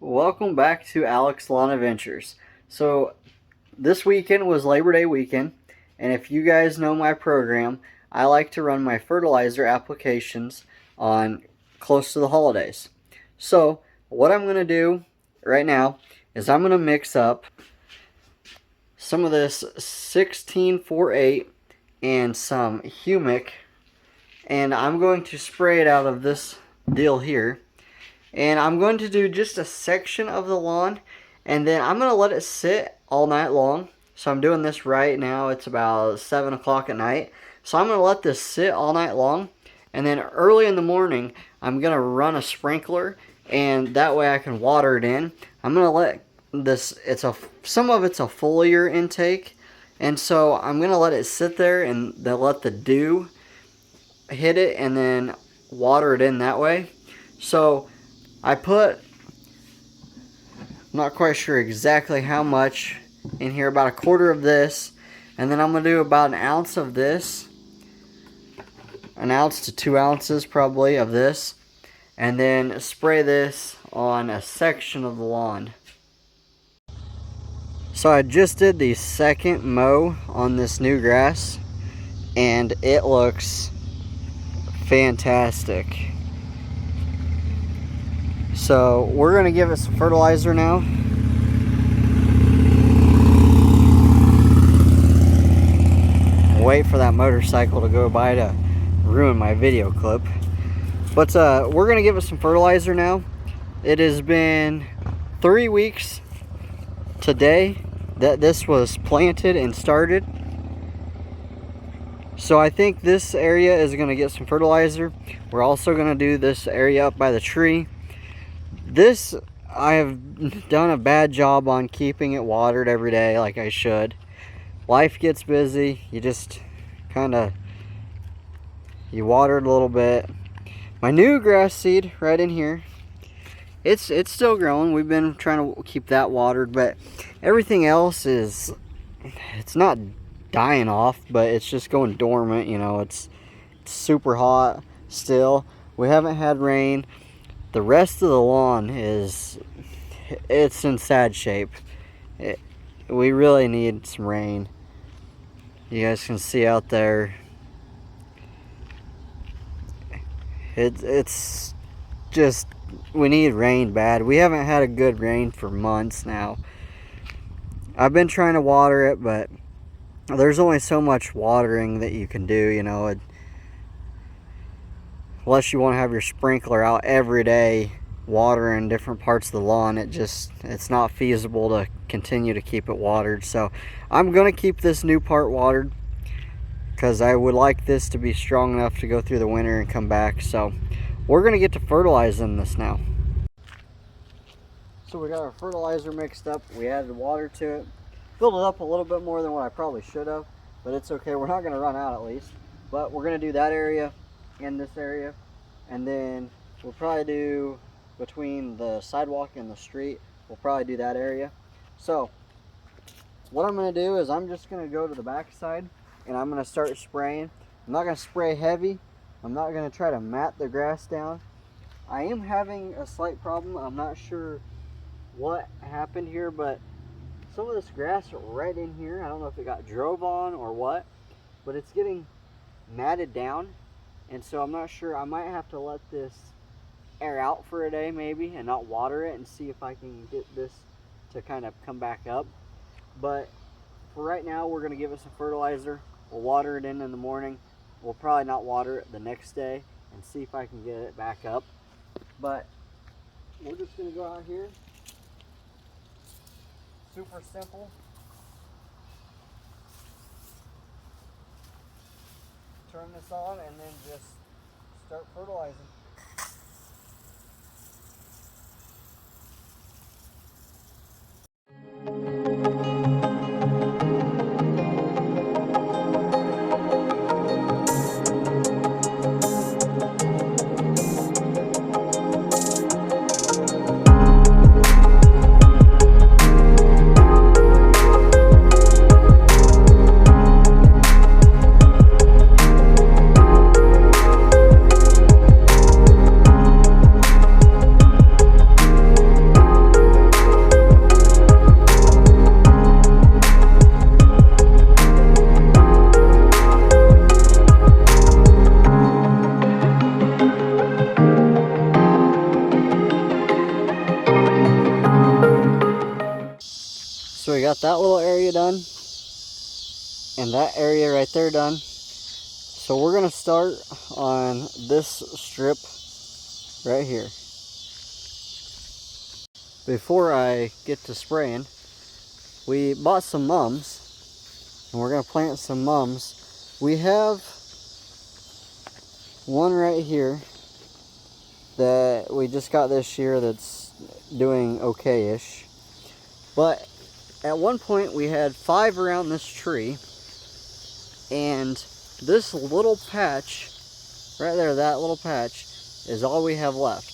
Welcome back to Alex Lawn Adventures. So this weekend was Labor Day weekend, and if you guys know my program, I like to run my fertilizer applications on close to the holidays. So what I'm going to do right now is I'm going to mix up some of this 16-4-8 and some humic, and I'm going to spray it out of this deal here. And I'm going to do just a section of the lawn, and then I'm going to let it sit all night long. So I'm doing this right now. It's about 7 o'clock at night. So I'm going to let this sit all night long, and then early in the morning, I'm going to run a sprinkler, and that way I can water it in. I'm going to let this, some of it's a foliar intake, and so I'm going to let it sit there and then let the dew hit it and then water it in that way. So I'm not quite sure exactly how much in here, about a quarter of this, and then I'm going to do about an ounce of this, an ounce to 2 ounces probably of this, and then spray this on a section of the lawn. So I just did the second mow on this new grass, and it looks fantastic. So we're going to give it some fertilizer now. Wait for that motorcycle to go by to ruin my video clip. But we're going to give it some fertilizer now. It has been 3 weeks today that this was planted and started. So I think this area is going to get some fertilizer. We're also going to do this area up by the tree. This, I have done a bad job on keeping it watered every day like I should. Life gets busy. You just you water it a little bit. My new grass seed right in here, it's still growing. We've been trying to keep that watered, but everything else it's not dying off, but it's just going dormant. You know, it's super hot still. We haven't had rain. The rest of the lawn it's in sad shape. We really need some rain. You guys can see out there. It's just, we need rain bad. We haven't had a good rain for months now. I've been trying to water it, but there's only so much watering that you can do, you know. Unless you want to have your sprinkler out every day watering different parts of the lawn, it's not feasible to continue to keep it watered. So I'm going to keep this new part watered because I would like this to be strong enough to go through the winter and come back. So we're going to get to fertilizing this now. So we got our fertilizer mixed up. We added water to it. Filled it up a little bit more than what I probably should have, but it's okay. We're not going to run out at least. But we're going to do that area in this area, and then we'll probably do between the sidewalk and the street, we'll probably do that area. So what I'm going to do is I'm just going to go to the back side and I'm going to start spraying. I'm not going to spray heavy. I'm not going to try to mat the grass down. I am having a slight problem. I'm not sure what happened here, but some of this grass right in here, I don't know if it got drove on or what, but it's getting matted down. And so I'm not sure. I might have to let this air out for a day maybe and not water it and see if I can get this to kind of come back up. But for right now, we're going to give it some fertilizer. We'll water it in the morning. We'll probably not water it the next day and see if I can get it back up. But we're just going to go out here. Super simple. Turn this on and then just start fertilizing. So we got that little area done, and that area right there done. So we're gonna start on this strip right here. Before I get to spraying, we bought some mums, and we're gonna plant some mums. We have one right here that we just got this year that's doing okay-ish. But at one point we had 5 around this tree, and this little patch right there, that little patch, is all we have left.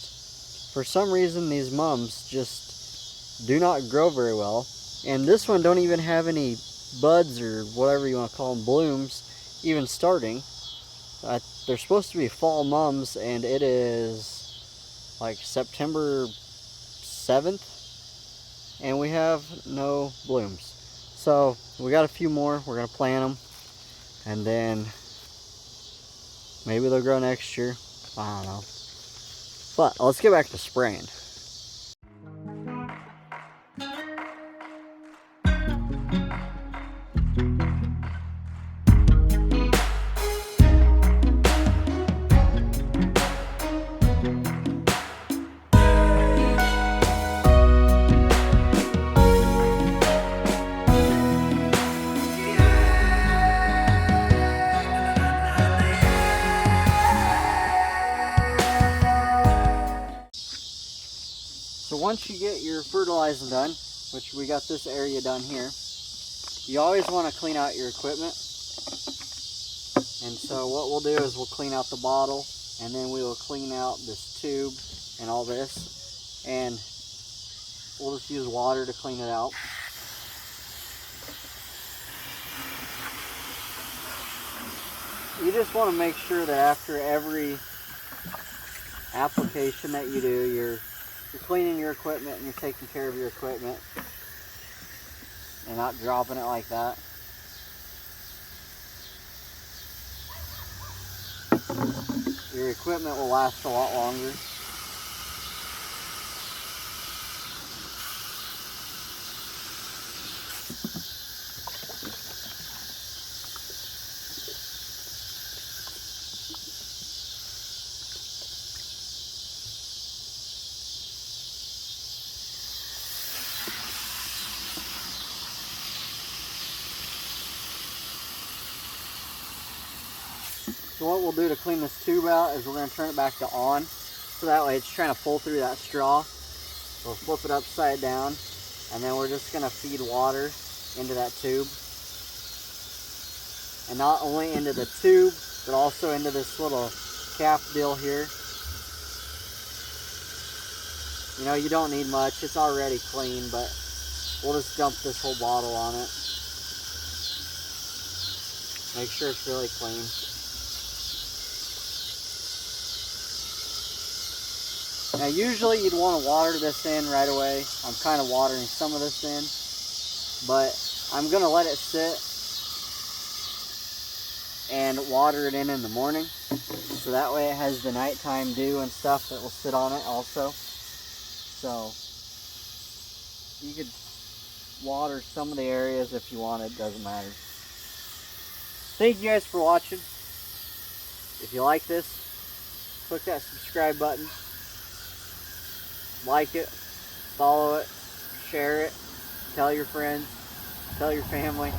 For some reason these mums just do not grow very well, and this one don't even have any buds or whatever you want to call them, blooms, even starting. They're supposed to be fall mums, and it is like September 7th, and we have no blooms. So we got a few more. We're gonna plant them, and then maybe they'll grow next year. I don't know. But let's get back to spraying. So once you get your fertilizing done, which we got this area done here, you always want to clean out your equipment. And so what we'll do is we'll clean out the bottle, and then we will clean out this tube and all this, and we'll just use water to clean it out. You just want to make sure that after every application that you do, you're cleaning your equipment and you're taking care of your equipment and not dropping it like that. Your equipment will last a lot longer. So what we'll do to clean this tube out is we're going to turn it back to on, so that way it's trying to pull through that straw. We'll flip it upside down, and then we're just going to feed water into that tube. And not only into the tube, but also into this little cap deal here. You know, you don't need much, it's already clean, but we'll just dump this whole bottle on it. Make sure it's really clean. Now usually you'd want to water this in right away. I'm kind of watering some of this in, but I'm going to let it sit and water it in the morning, so that way it has the nighttime dew and stuff that will sit on it also. So you could water some of the areas if you want, it doesn't matter. Thank you guys for watching. If you like this, click that subscribe button. Like it, follow it, share it, tell your friends, tell your family,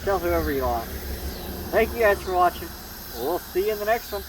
tell whoever you want. Thank you guys for watching. We'll see you in the next one.